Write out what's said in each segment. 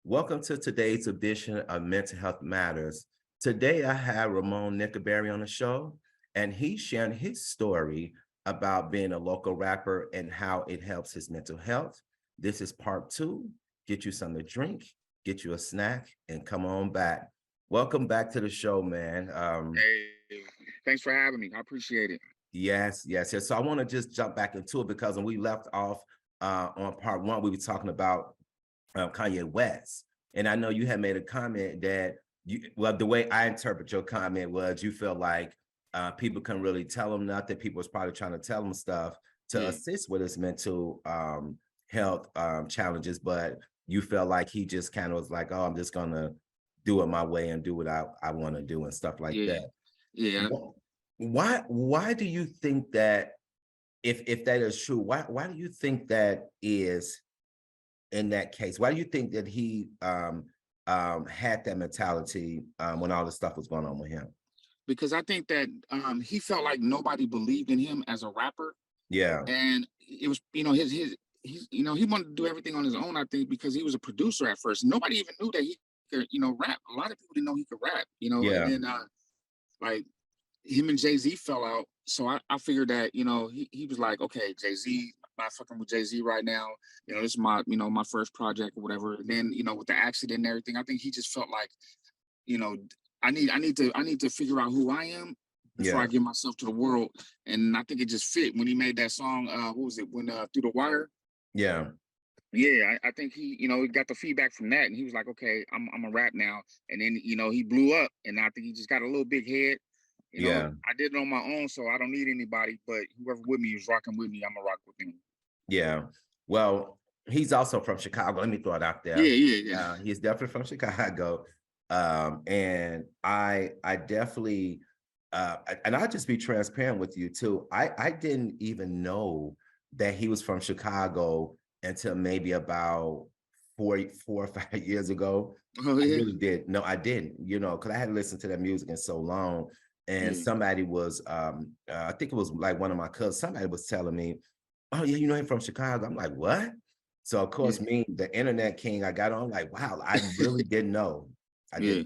Welcome to today's edition of Mental Health Matters. Today, I have Ramon Nickaberry on the show, and he's sharing his story about being a local rapper and how it helps his mental health. This is part two. Get you something to drink, get you a snack, and come on back. Welcome back to the show, man. Hey, thanks for having me. I appreciate it. Yes. So I want to just jump back into it because when we left off on part one, we were talking about Kanye West. And I know you had made a comment that the way I interpret your comment was you feel like people couldn't really tell him nothing. People was probably trying to tell him stuff to assist with his mental health challenges, but you felt like he just kind of was like, oh, I'm just gonna do it my way and do what I want to do and stuff like Yeah, that. yeah. Why do you think that if that is true, why do you think that is in that case? Why do you think that he had that mentality when all this stuff was going on with him? Because I think that he felt like nobody believed in him as a rapper, Yeah, and it was his he wanted to do everything on his own. I think because he was a producer at first, nobody even knew that he could rap. A lot of people didn't know he could rap, and yeah, then like him and Jay-Z fell out. So I figured that, he was like, okay, Jay-Z, I'm not fucking with Jay-Z right now. This is my, my first project or whatever. And then, with the accident and everything, I think he just felt like, you know, I need to figure out who I am before yeah, I give myself to the world. And I think it just fit when he made that song, what was it, when Through the Wire? yeah, Yeah, I think he got the feedback from that and he was like, okay, I'm a rap now. And then, he blew up and I think he just got a little big head. yeah, I did it on my own, so I don't need anybody. But whoever with me is rocking with me, I'm gonna rock with him. yeah. Well, he's also from Chicago. Let me throw it out Yeah, there. yeah, yeah. He's definitely from Chicago. And I definitely and I'll just be transparent with you too. I didn't even know that he was from Chicago until maybe about 4 or 5 years ago. Oh I yeah, really did. No, I didn't, because I hadn't listened to that music in so long. And yeah, somebody was I think it was like one of my cousins, somebody was telling me, oh yeah, him from Chicago. I'm like, what? So of course, yeah, me, the internet king, I got on like, wow, I really didn't know. I yeah,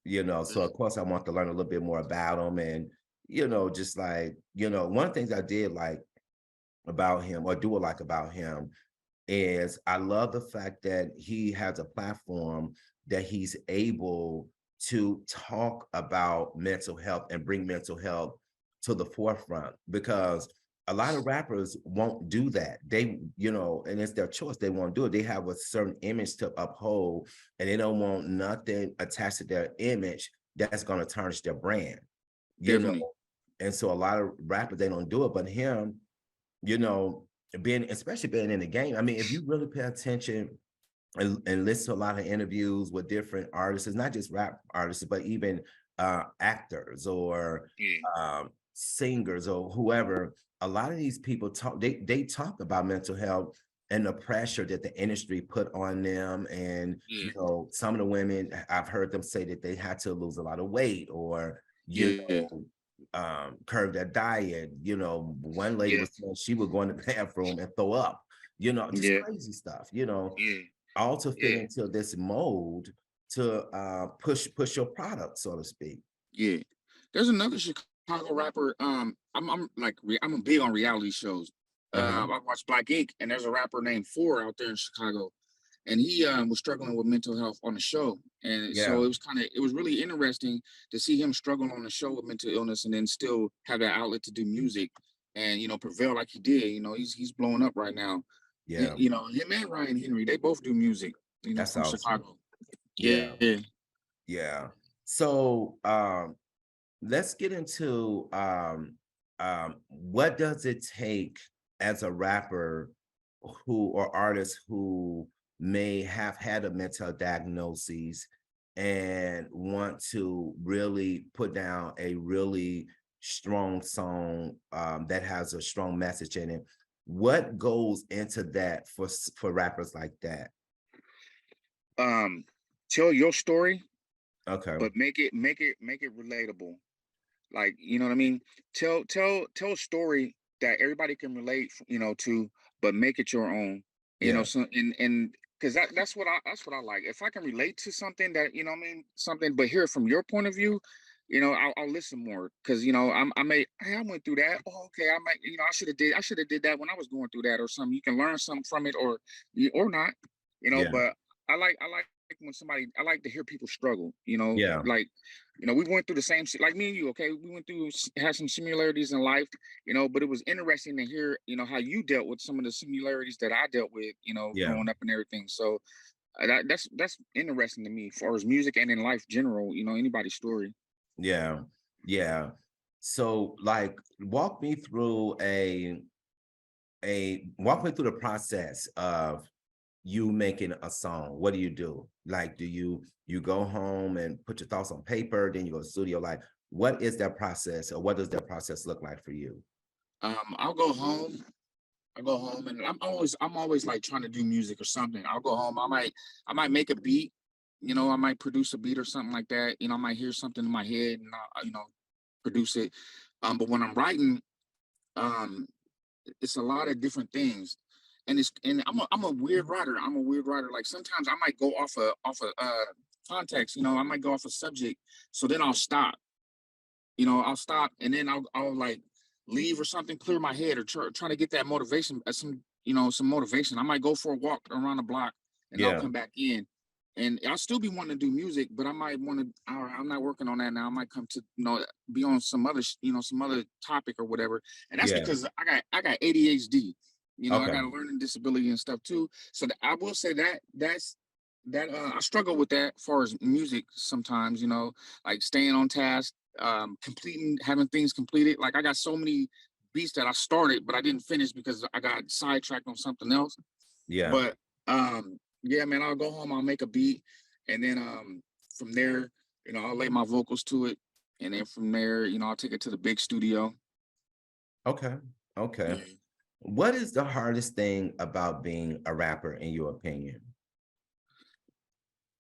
didn't know, so yeah, of course I want to learn a little bit more about him. And, just like, one of the things I did like about him or do like about him is I love the fact that he has a platform that he's able to talk about mental health and bring mental health to the forefront, because a lot of rappers won't do that. They, and it's their choice. They won't do it. They have a certain image to uphold and they don't want nothing attached to their image that's going to tarnish their brand, you know. definitely. And so a lot of rappers, they don't do it, but him, you know, especially being in the game. I mean, if you really pay attention and listen to a lot of interviews with different artists, not just rap artists, but even actors or Yeah, singers or whoever, a lot of these people talk, they talk about mental health and the pressure that the industry put on them. And, yeah, some of the women, I've heard them say that they had to lose a lot of weight or, yeah, curb their diet. One lady yeah, was saying she would go in the bathroom and throw up, just yeah, crazy stuff, yeah, all to fit yeah, into this mold to push your product, so to speak. yeah. There's another Chicago rapper. I'm a big on reality shows. Uh-huh. I watch Black Ink, and there's a rapper named Four out there in Chicago. and he was struggling with mental health on the show, and so Yeah, it was really interesting to see him struggle on the show with mental illness, and then still have that outlet to do music, and prevail like he did. He's blowing up right now. yeah, Him and Ryan Henry, they both do music. that's From awesome. Chicago. Yeah, Yeah. yeah. So let's get into what does it take as a rapper who or artist who may have had a mental diagnosis and want to really put down a really strong song that has a strong message in it. What goes into that for rappers like that? Um, Tell your story, Okay. but make it relatable. Like, you know what I mean? Tell a story that everybody can relate, to, but make it your own. Yeah. So and because that's what I like. If I can relate to something that, what I mean, something, but hear it from your point of view, I'll listen more. Because hey, I went through that. Oh, okay. I might, I should have did that when I was going through that or something. You can learn something from it, or not, Yeah. but I like when somebody, I like to hear people struggle, Yeah. like, we went through the same shit, like me and you. Okay, we went through, had some similarities in life, but it was interesting to hear, how you dealt with some of the similarities that I dealt with, Yeah. growing up and everything. So that's interesting to me, as far as music and in life general. Anybody's story. Yeah. Yeah. So like walk me through a walk me through the process of you making a song. What do you do? Like, do you go home and put your thoughts on paper, then you go to the studio? Like, what is that process, or what does that process look like for you? I'll go home. I go home and I'm always like trying to do music or something. I'll go home. I might make a beat. I might produce a beat or something like that. I might hear something in my head and produce it. But when I'm writing, um, it's a lot of different things, and I'm a weird writer. I'm a weird writer. Like, sometimes I might go off of context. I might go off a subject. So then I'll stop. I'll stop, and then I'll like leave or something, clear my head, or try to get that motivation, some motivation. I might go for a walk around the block, and I'll Yeah. come back in, and I'll still be wanting to do music, but I might want to. I'm not working on that now. I might come to, be on some other topic or whatever, and that's Yeah. because I got ADHD. I Okay. got a learning disability and stuff too. So I will say that I struggle with that as far as music sometimes. Like staying on task, completing, having things completed. Like, I got so many beats that I started but I didn't finish because I got sidetracked on something else. Yeah. But yeah, man, I'll go home, I'll make a beat, and then from there, I'll lay my vocals to it, and then from there, I'll take it to the big studio. Okay. Okay. Yeah. What is the hardest thing about being a rapper in your opinion?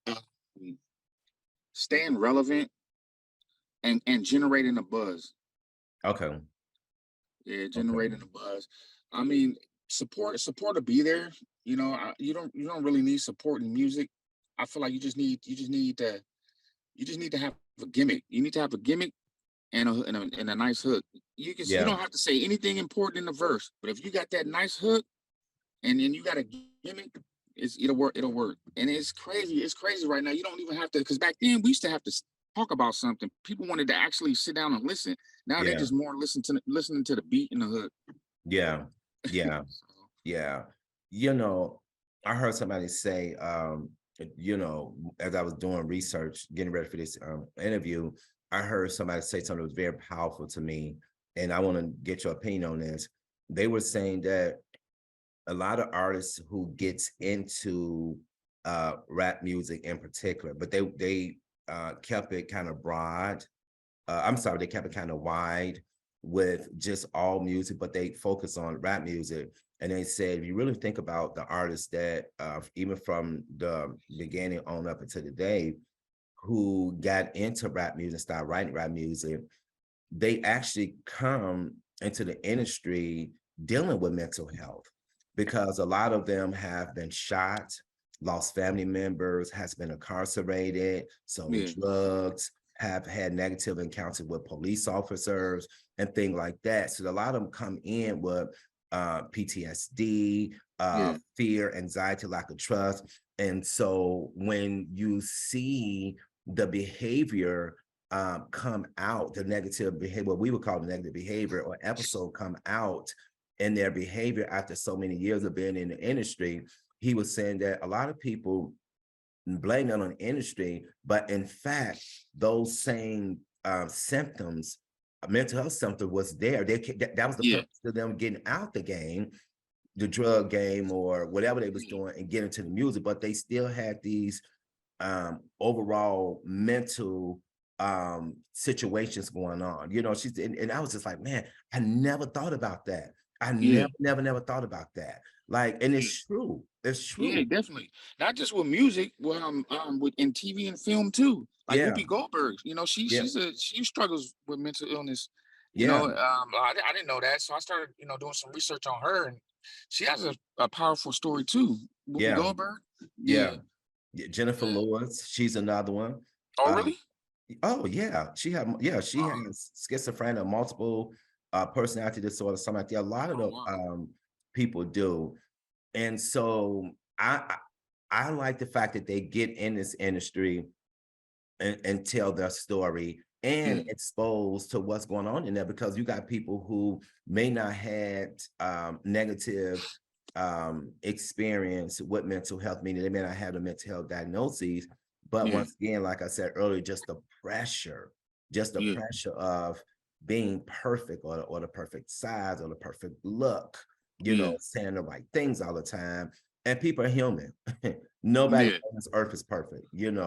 Um, Staying relevant and generating a buzz. Okay. Yeah, Okay. generating a buzz. I mean, support to be there. You don't really need support in music. I feel like you just need to have a gimmick. You need to have a gimmick and a nice hook. You Yeah. don't have to say anything important in the verse, but if you got that nice hook and then you got a gimmick, it'll work. It'll work. And it's crazy. It's crazy right now. You don't even have to, because back then we used to have to talk about something. People wanted to actually sit down and listen. Now they Yeah. just more listening to the beat and the hook. Yeah. Yeah. So, Yeah. You know, I heard somebody say, as I was doing research, getting ready for this interview, I heard somebody say something that was very powerful to me. And I want to get your opinion on this. They were saying that a lot of artists who gets into rap music in particular, but they kept it kind of broad. I'm sorry, they kept it kind of wide with just all music, but they focus on rap music. And they said, if you really think about the artists that, even from the beginning on up until today, who got into rap music, started writing rap music, they actually come into the industry dealing with mental health because a lot of them have been shot, lost family members, has been incarcerated, sold yeah. drugs, have had negative encounters with police officers and things like that. So a lot of them come in with PTSD, Yeah. fear, anxiety, lack of trust. And so when you see the behavior come out, the negative behavior, what we would call the negative behavior or episode come out in their behavior after so many years of being in the industry, he was saying that a lot of people blame that on the industry, but in fact, those same symptoms, mental health symptom was there. That was the Yeah. purpose of them getting out the game, the drug game or whatever they was Yeah. doing and get into the music, but they still had these overall mental situations going on. You know, she's and I was just like, man, I never thought about that. I Yeah. never thought about that. Like, and Yeah. it's true. It's Yeah, true. definitely. Not just with music, well, with in TV and film too. Like Yeah, Whoopi Goldberg, yeah, she struggles with mental illness. yeah, I didn't know that, so I started, doing some research on her, and she has a powerful story too. Whoopi yeah, Goldberg. yeah. Yeah, Yeah, Jennifer yeah. Lewis, she's another one. Oh, Uh, really? oh yeah, she Wow. has schizophrenia, multiple personality disorder, something like that. A lot of Oh, the wow. people do. And so I like the fact that they get in this industry and tell their story Yeah, and expose to what's going on in there because you got people who may not had negative experience with mental health, meaning they may not have the mental health diagnoses. But yeah, once again, like I said earlier, just the yeah, pressure of being perfect or the perfect size or the perfect look, yeah, saying the right things all the time. And people are human. Nobody yeah, on this earth is perfect, yeah.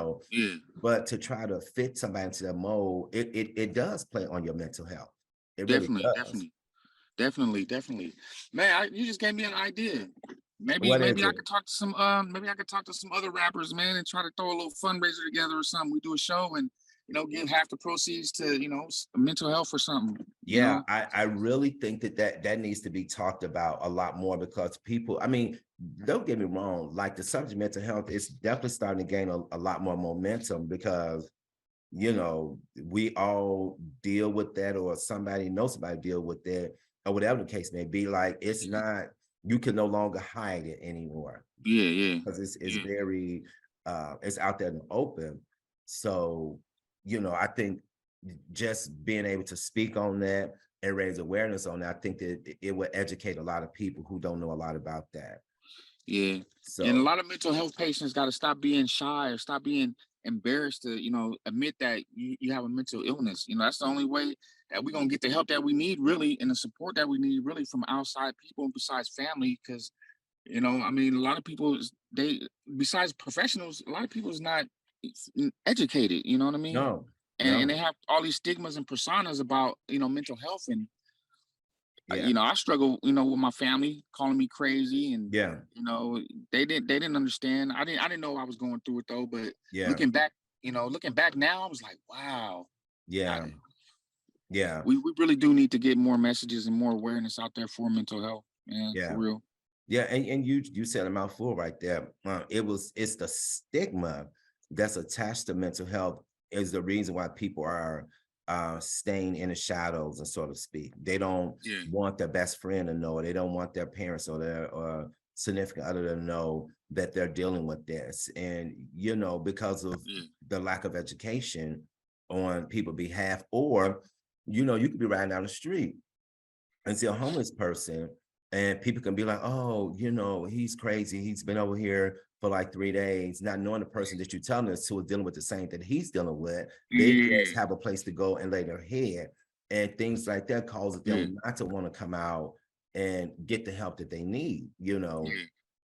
but to try to fit somebody into that mold, it does play on your mental health. It really Definitely, does. definitely. Definitely, definitely. Man, you just gave me an idea. Maybe What is maybe I it? could talk to some other rappers, man, and try to throw a little fundraiser together or something. We do a show and give half the proceeds to mental health or something. Yeah, I really think that needs to be talked about a lot more because people, I mean, don't get me wrong, like the subject of mental health is definitely starting to gain a lot more momentum because we all deal with that or somebody knows somebody deal with that or whatever the case may be. Like it's Yeah, not, you can no longer hide it anymore yeah, yeah, because it's yeah, very it's out there in the open. So, I think just being able to speak on that and raise awareness on that, I think that it will educate a lot of people who don't know a lot about that. yeah. And a So lot of mental health patients got to stop being shy or stop being embarrassed to admit that you have a mental illness. That's the only way that we're gonna get the help that we need, really, and the support that we need, really, from outside people besides family. Because I mean, a lot of people they besides professionals, a lot of people is not educated. You know what I mean? no, And no, they have all these stigmas and personas about mental health, and yeah, I struggle, with my family calling me crazy, and yeah, they didn't understand. I didn't know I was going through it though, but yeah, looking back, looking back now, I was like, wow, I, yeah, yeah, we really do need to get more messages and more awareness out there for mental health, man, for yeah. real. Yeah, and you said a mouthful right there. It's the stigma that's attached to mental health is the reason why people are staying in the shadows, and so to speak. They don't Yeah, want their best friend to know. They don't want their parents or their significant other to know that they're dealing with this. And because of yeah, the lack of education on people's behalf, or you could be riding down the street and see a homeless person and people can be like, oh, he's crazy. He's been over here for like 3 days, not knowing the person that you're telling us to is dealing with the same thing he's dealing with. They yeah, just have a place to go and lay their head. And things like that causes yeah, them not to want to come out and get the help that they need. yeah,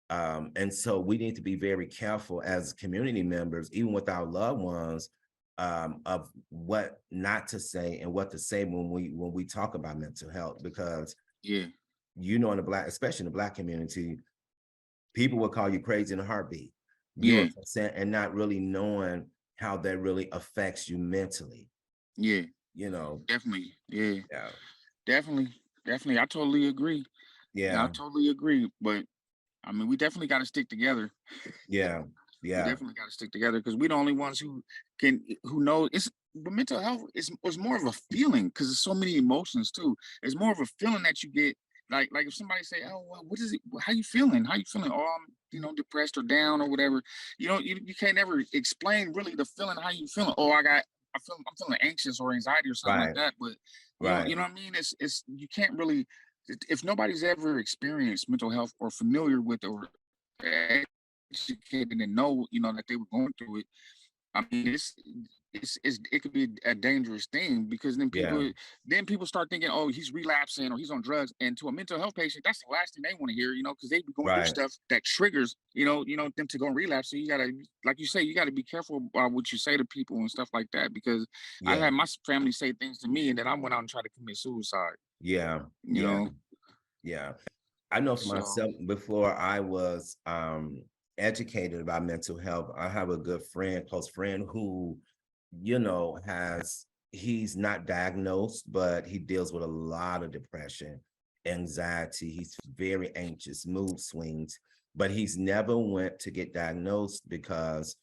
And so we need to be very careful as community members, even with our loved ones, of what not to say and what to say when we talk about mental health, because yeah, in the especially in the black community, people will call you crazy in a heartbeat. You know yeah, what I'm saying? And not really knowing how that really affects you mentally, yeah, you know. definitely, yeah, Yeah. definitely, definitely. I totally agree. Yeah, I Yeah. totally agree. But I mean, we definitely got to stick together. Yeah. We Yeah. definitely got to stick together because we're the only ones who know it's. But mental health is more of a feeling because there's so many emotions too. It's more of a feeling that you get, Like if somebody say, "Oh, well, what is it? How you feeling? How you feeling?" Oh, I'm, depressed or down or whatever. You can't ever explain really the feeling. How you feeling? Oh, I'm feeling anxious or anxiety or something like Right, that. But right. you know what I mean? It's you can't really, if nobody's ever experienced mental health or familiar with it or educated and know, that they were going through it. I mean, it could be a dangerous thing because Yeah, then people start thinking, oh, he's relapsing or he's on drugs. And to a mental health patient, that's the last thing they want to hear, because they be going through right. stuff that triggers, them to go and relapse. So you gotta, like you say, you gotta be careful about what you say to people and stuff like that. Because I Yeah, had my family say things to me, and then I went out and tried to commit suicide. yeah, You yeah, know, yeah. I know for so myself, before I was educated about mental health, I have a good friend, close friend, who, he's not diagnosed, but he deals with a lot of depression, anxiety. He's very anxious, mood swings, but he's never went to get diagnosed because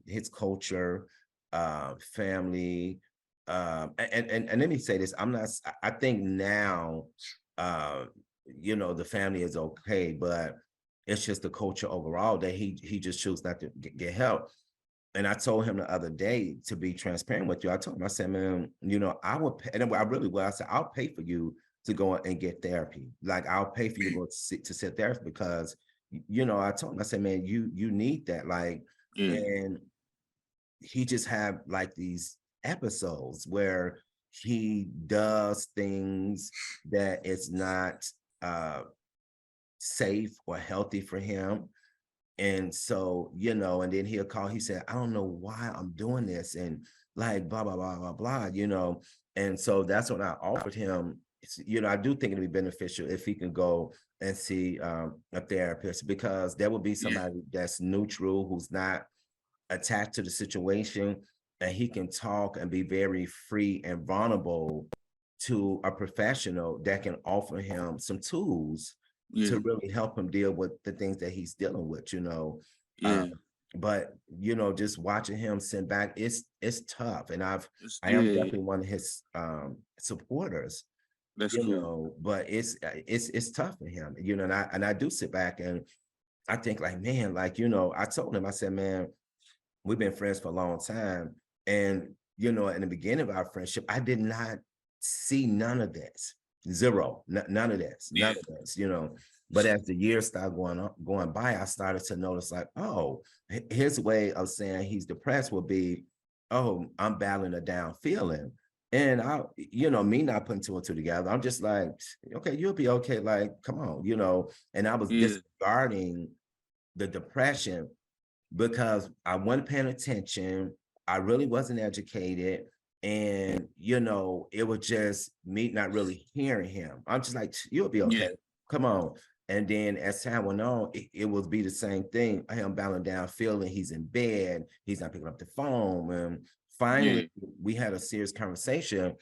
his culture, family, and let me say this, I'm not, I think now, uh, the family is okay, but it's just the culture overall that he just chooses not to get help. And I told him the other day, to be transparent with you, I told him, I said, man, I would pay, and I really will. I said, I'll pay for you to go and get therapy. Like, I'll pay for you to go to sit therapy because, I told him, I said, man, you need that. Like, yeah, and he just have like these episodes where he does things that is not uh safe or healthy for him. And so, and then he'll call, he said, I don't know why I'm doing this, and like blah, blah, blah, blah, blah. And so that's when I offered him, I do think it'd be beneficial if he can go and see a therapist, because there will be yeah, somebody that's neutral, who's not attached to the situation, and he can talk and be very free and vulnerable to a professional that can offer him some tools to yeah, really help him deal with the things that he's dealing with. yeah. Um, but just watching him sit back, it's tough. And I am Yeah, definitely one of his supporters, that's cool. but it's tough for him, and I do sit back and I think, like, man, like, I told him, I said, man, we've been friends for a long time. And, in the beginning of our friendship, I did not see none of this. Zero. None of this. None Yeah, of this. But as the years started going by, I started to notice, like, oh, his way of saying he's depressed would be, oh, I'm battling a down feeling. And me not putting two and two together, I'm just like, okay, you'll be okay. Like, come on. And I was yeah, disregarding the depression because I wasn't paying attention. I really wasn't educated. And, it was just me not really hearing him. I'm just like, you'll be yeah, okay. Come on. And then as time went on, it would be the same thing. Him bowing down, feeling he's in bed, he's not picking up the phone. And finally, yeah, we had a serious conversation.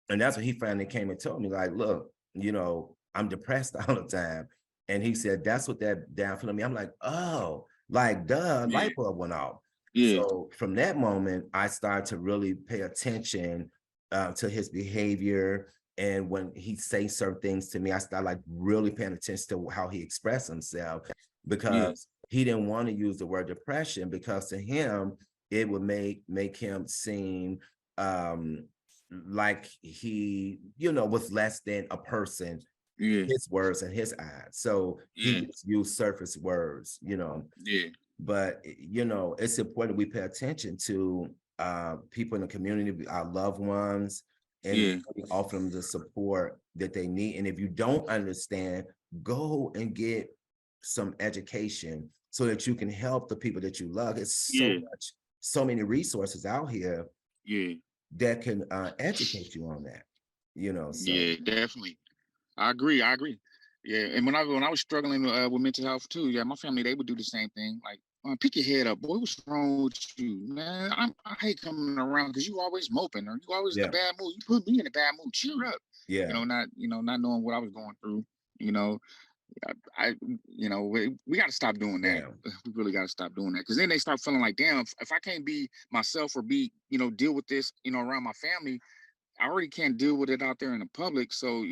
And that's when he finally came and told me, like, look, I'm depressed all the time. And he said, that's what that down feeling me. I'm like, oh, like, duh, yeah, light bulb went off. yeah, So from that moment, I started to really pay attention to his behavior. And when he say certain things to me, I started like really paying attention to how he expressed himself, yeah, because he didn't want to use the word depression, because to him, it would make him seem like he, was less than a person, yeah, his words and his eyes. So he yeah, just used surface words. yeah, But it's important we pay attention to people in the community, our loved ones, and yeah, really offer them the support that they need. And if you don't understand, go and get some education so that you can help the people that you love. It's yeah, so many resources out here yeah, that can educate you on that. So yeah, definitely. I agree. Yeah, and when I was struggling with mental health too, yeah, my family they would do the same thing. Like, pick your head up, boy. What's wrong with you, man? I hate coming around because you always moping or you always in a yeah, bad mood. You put me in a bad mood. Cheer up. yeah, Not knowing what I was going through. You know, we got to stop doing that. yeah, We really got to stop doing that because then they start feeling like, damn, if I can't be myself or be, deal with this, around my family, I already can't deal with it out there in the public. So,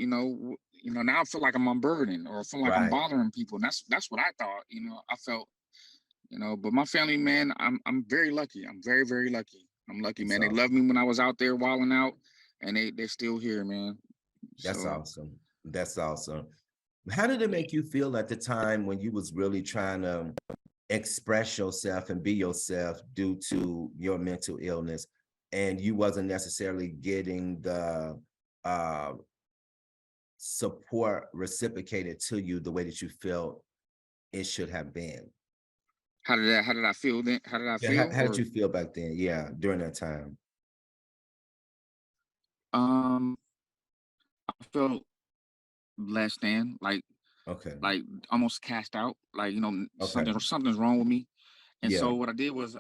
now I feel like I'm unburdened or I feel like I'm Right. bothering people. And that's what I thought, I felt, but my family, man, I'm very lucky. I'm very, very lucky. I'm lucky, That's man. They awesome. loved me when I was out there wilding out, and they're still here, man. That's So awesome. That's awesome. How did it yeah. make you feel at the time when you was really trying to express yourself and be yourself due to your mental illness and you wasn't necessarily getting the uh, support reciprocated to you the way that you felt it should have been? How did I feel then? How did I Yeah, feel? how did Or you feel back then? Yeah, during that time. um I felt less than Okay. like almost cast out. Like, Okay. something's wrong with me. And Yeah. so what I did was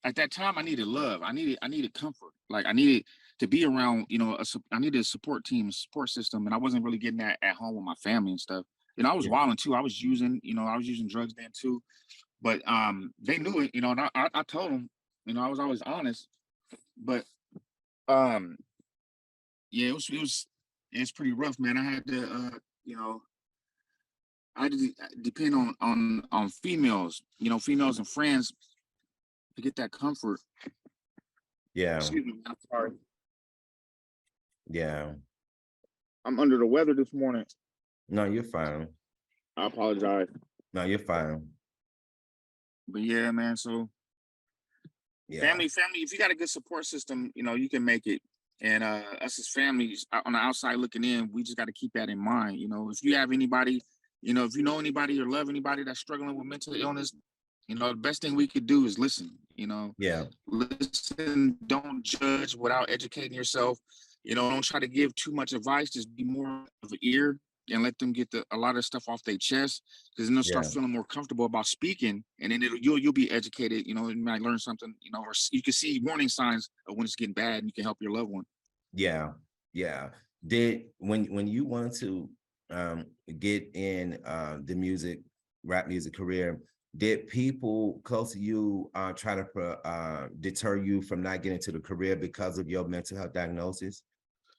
at that time I needed love. I needed comfort. Like I needed to be around, I needed a support team, a support system, and I wasn't really getting that at home with my family and stuff. I was Yeah. wilding too. I was using drugs then too. But they knew it, and I told them, I was always honest. But um yeah, it's pretty rough, man. I had to you know, I had to depend on females, females and friends to get that comfort. Yeah. Excuse me, I'm sorry. Yeah. I'm under the weather this morning. No, you're fine. I apologize. No, you're fine. But yeah, man. So Yeah. family, if you got a good support system, you can make it. And us as families on the outside looking in, we just got to keep that in mind. If you have anybody, if you know anybody or love anybody that's struggling with mental illness, the best thing we could do is listen. Yeah. Listen, don't judge without educating yourself. Don't try to give too much advice. Just be more of an ear and let them get a lot of stuff off their chest, because then they'll start Yeah. feeling more comfortable about speaking, and then you'll be educated. You might learn something. Or you can see warning signs of when it's getting bad, and you can help your loved one. Yeah. Yeah. Did when you wanted to get in the rap music career, did people close to you try to deter you from not getting to the career because of your mental health diagnosis?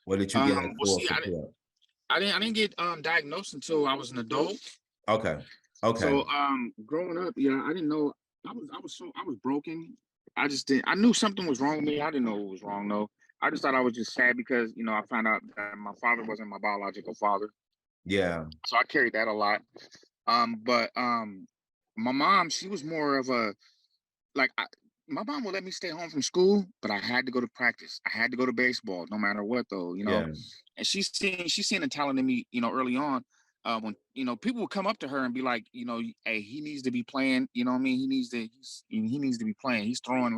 Or did you get like Well, full see, support? I didn't get diagnosed until I was an adult. Okay. Okay. So growing up, yeah, I didn't know. I was broken. I just didn't. I knew something was wrong with me. I didn't know what was wrong though. I just thought I was just sad because I found out that my father wasn't my biological father. Yeah. So I carried that a lot. But my mom, she was more of a like my mom would let me stay home from school, but I had to go to practice. I had to go to baseball, no matter what, though. Yeah. And she's seen the talent in me, early on. When people would come up to her and be like, hey, he needs to be playing. You know what I mean? He needs to be playing. He's throwing,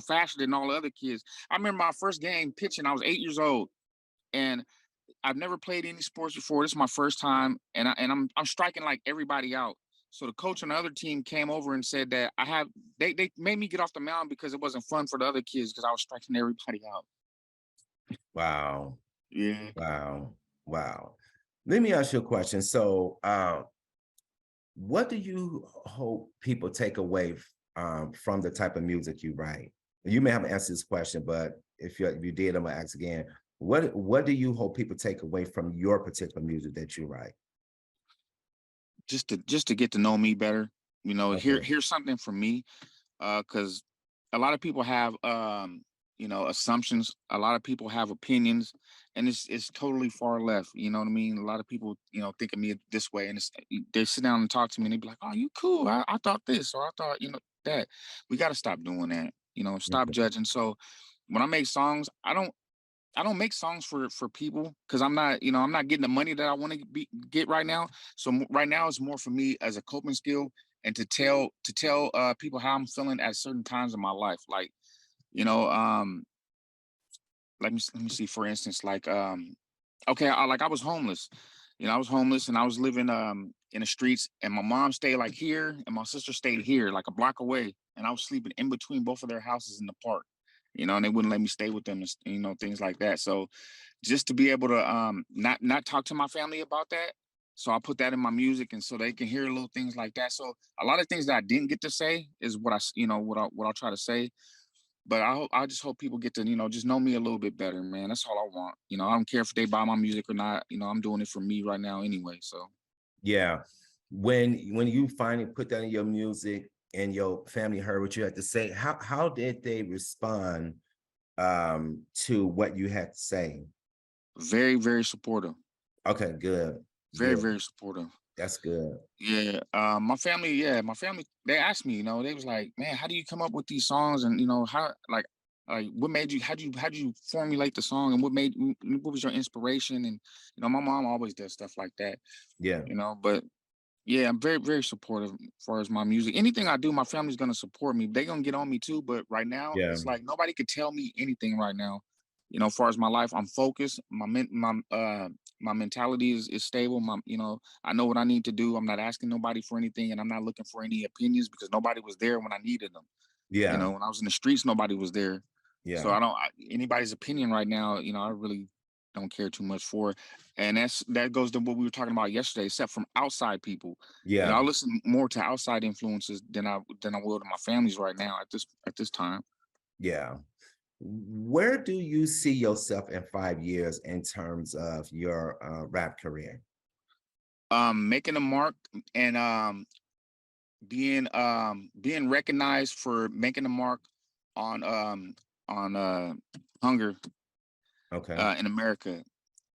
faster than all the other kids. I remember my first game pitching. I was 8 years old, and I've never played any sports before. This is my first time, and I'm striking like everybody out. So the coach on the other team came over and said that they made me get off the mound because it wasn't fun for the other kids because I was striking everybody out. Wow. Yeah. Wow. Wow. Let me ask you a question. So what do you hope people take away from the type of music you write? You may have answered this question, but if you did, I'm gonna ask again. What do you hope people take away from your particular music that you write? Just to get to know me better. Okay. Here's something from me. Because a lot of people have assumptions. A lot of people have opinions, and it's totally far left. You know what I mean? A lot of people think of me this way, and they sit down and talk to me, and they be like, "Oh, you cool? I thought this, or I thought that." We got to stop doing that. Stop Okay. judging. So when I make songs, I don't make songs for people because I'm not getting the money that I want to get right now. So right now it's more for me as a coping skill and to tell people how I'm feeling at certain times in my life. Like you know, let me see. For instance, like okay, I was homeless. I was homeless and I was living in the streets, and my mom stayed like here, and my sister stayed here, like a block away, and I was sleeping in between both of their houses in the park. And they wouldn't let me stay with them, and things like that. So just to be able to not talk to my family about that. So I put that in my music, and so they can hear little things like that. So a lot of things that I didn't get to say is what I what I'll try to say. But I just hope people get to, just know me a little bit better, man. That's all I want. I don't care if they buy my music or not. I'm doing it for me right now anyway. So Yeah. When you finally put that in your music and your family heard what you had to say, how did they respond to what you had to say? very, very supportive. Okay, good. Very, Good. very supportive. That's good. Yeah. My family, they asked me, they was like, man, how do you come up with these songs? And how what made you how do you formulate the song, and what was your inspiration? And my mom always does stuff like that, Yeah. but yeah, I'm very, very supportive as far as my music. Anything I do, my family's gonna support me. They're gonna get on me too. But right now, Yeah. it's like nobody could tell me anything right now. As far as my life, I'm focused. My mentality is stable. I know what I need to do. I'm not asking nobody for anything, and I'm not looking for any opinions because nobody was there when I needed them. Yeah. When I was in the streets, nobody was there. So Yeah. anybody's opinion right now, I really don't care too much for. And that goes to what we were talking about yesterday, except from outside people. I Yeah. listen more to outside influences than I will to my families right now at this time. Yeah. Where do you see yourself in 5 years in terms of your rap career? Making a mark and being recognized for making a mark on hunger Okay. in America.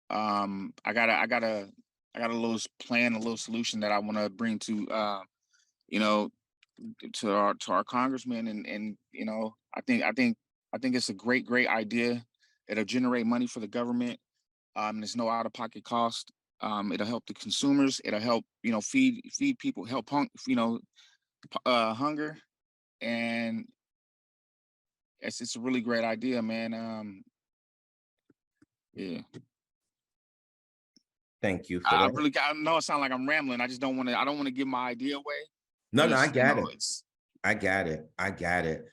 I got a little plan, a little solution that I want to bring you know, to our congressman, and I think it's a great idea. It'll generate money for the government. There's no out of pocket cost. It'll help the consumers. It'll help feed people, help hunger, and it's a really great idea, man. Yeah. Thank you for I that. really got. I know it sounds like I'm rambling. I just don't want to. I don't want to give my idea away, No, but no, I it's got it. it's I got it. I got it.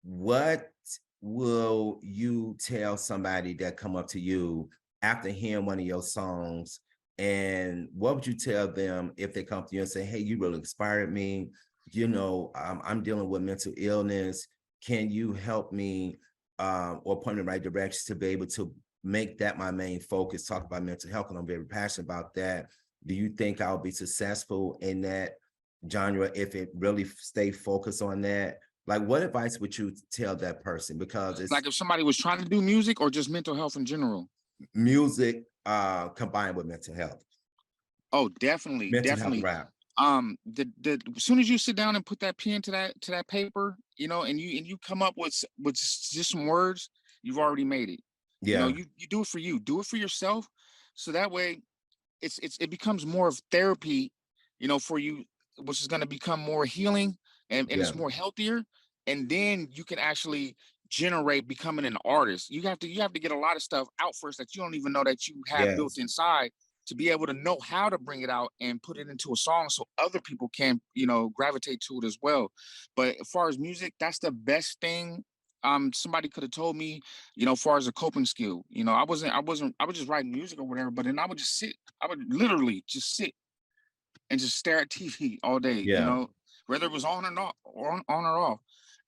What will you tell somebody that come up to you after hearing one of your songs? And what would you tell them if they come to you and say, "Hey, you really inspired me. I'm dealing with mental illness. Can you help me or point in the right direction to be able to make that my main focus? Talk about mental health, and I'm very passionate about that. Do you think I'll be successful in that genre if it really stay focused on that? Like, what advice would you tell that person? Because it's like if somebody was trying to do music or just mental health in general. music combined with mental health, Oh, definitely, mental health definitely. rap. The as soon as you sit down and put that pen to that paper, and you come up with just some words, you've already made it. Yeah, You do it for you, do it for yourself, so that way it becomes more of therapy, for you, which is going to become more healing, and yeah, it's more healthier, and then you can actually generate becoming an artist. You have to get a lot of stuff out first that you don't even know that you have built yes, inside, to be able to know how to bring it out and put it into a song so other people can gravitate to it as well. But as far as music, that's the best thing somebody could have told me, as far as a coping skill. I was just writing music or whatever, but then I would literally just sit and just stare at TV all day, yeah, whether it was on or not, or on or off.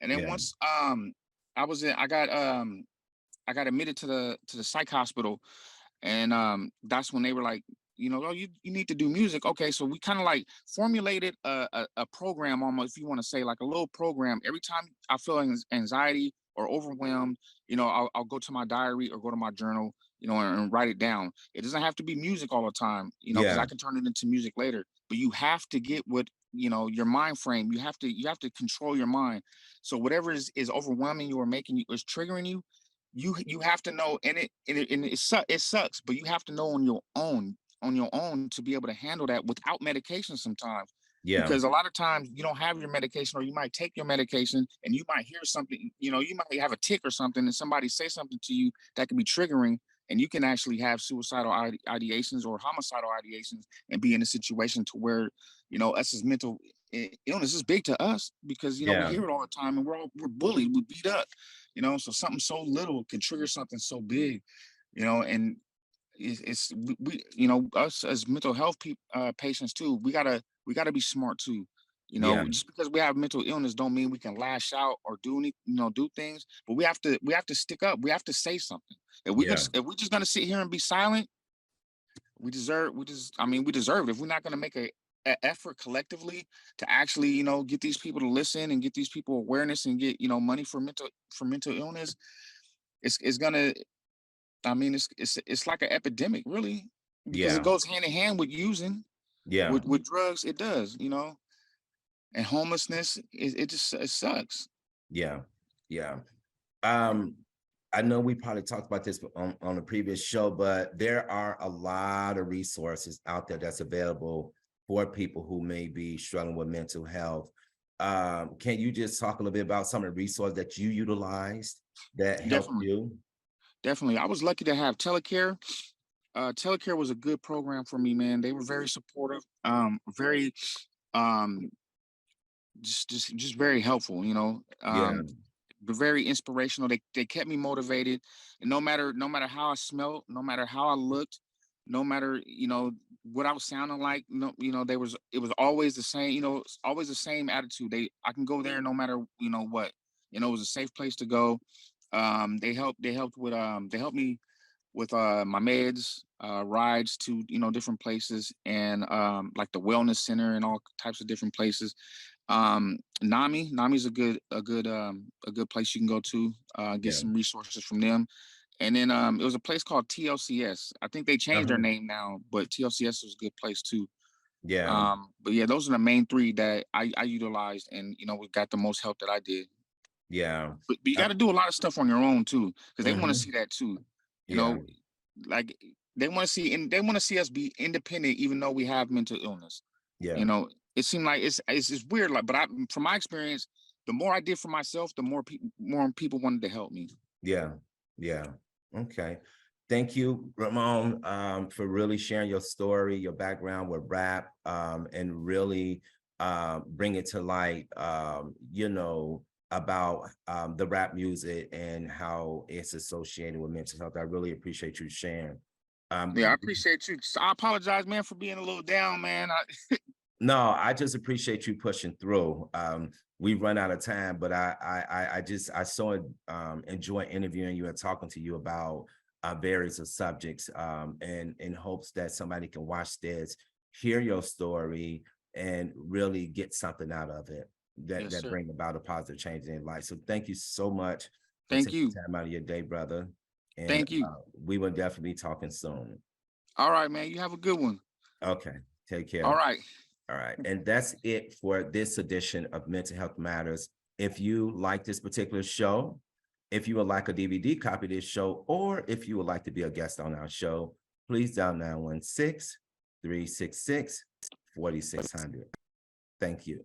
And then yeah, once I got admitted to the psych hospital, and that's when they were like, oh, you need to do music. Okay, so we kind of like formulated a program, almost, if you want to say, like a little program. Every time I feel anxiety or overwhelmed, I'll go to my diary or go to my journal, and write it down. It doesn't have to be music all the time, because yeah, I can turn it into music later. But you have to get what, your mind frame. You have to control your mind. So whatever is overwhelming you or making you, is triggering you, you have to know. And it sucks, but you have to know on your own to be able to handle that without medication sometimes. yeah, Because a lot of times you don't have your medication, or you might take your medication and you might hear something, you might have a tick or something, and somebody say something to you that can be triggering, and you can actually have suicidal ideations or homicidal ideations, and be in a situation to where, us as mental illness is big to us, because we yeah, hear it all the time, and we're bullied, we're beat up, so something so little can trigger something so big, and it's we us as mental health patients too. We gotta be smart too. You Yeah, know, just because we have mental illness don't mean we can lash out or do any, do things. But we have to stick up. We have to say something. yeah, If we're just gonna sit here and be silent, we deserve it. If we're not gonna make a effort collectively to actually, get these people to listen and get these people awareness and get, money for mental illness, it's gonna. I mean, it's like an epidemic, really, because it yeah, goes hand in hand with using yeah, with drugs. It does, and homelessness. It sucks. yeah, yeah. Um, I know we probably talked about this on a previous show, but there are a lot of resources out there that's available for people who may be struggling with mental health. Can you just talk a little bit about some of the resources that you utilized that helped Definitely, you? definitely. I was lucky to have Telecare. Telecare was a good program for me, man. They were very supportive, very um just very helpful, Yeah, but very inspirational. They kept me motivated, and no matter how I smelled, no matter how I looked, no matter what I was sounding like, no, it was always the same, it's always the same attitude. I can go there no matter what. It was a safe place to go. They helped me with my meds, rides to different places, and like the wellness center and all types of different places. Nami's a good place you can go to get yeah, some resources from them. And then it was a place called TLCS. I think they changed their uh-huh, name now, but TLCS was a good place too. yeah, But yeah, those are the main three that I utilized, and we got the most help that I did. yeah, But you uh, got to do a lot of stuff on your own too, because they want to mhm, see that too. You yeah, know, like they want to see us be independent, even though we have mental illness. yeah, You know, it seemed like it's weird, like, but from my experience, the more I did for myself, the more people wanted to help me. yeah, yeah. Okay. Thank you, Ramon, for really sharing your story, your background with rap, and really bring it to light, about the rap music and how it's associated with mental health. I really appreciate you sharing. Yeah, I Um, appreciate you. So I apologize, man, for being a little down, man. No, I just appreciate you pushing through. We've run out of time, but I so enjoy interviewing you and talking to you about various of subjects, and in hopes that somebody can watch this, hear your story, and really get something out of it that Yes, that sir. bring about a positive change in their life. So thank you so much for Thank taking you. time out of your day, brother. And Thank you. we will definitely be talking soon. All right, man. You have a good one. Okay, take All care. right. All right. And that's it for this edition of Mental Health Matters. If you like this particular show, if you would like a DVD copy of this show, or if you would like to be a guest on our show, please dial 916-366-4600. Thank you.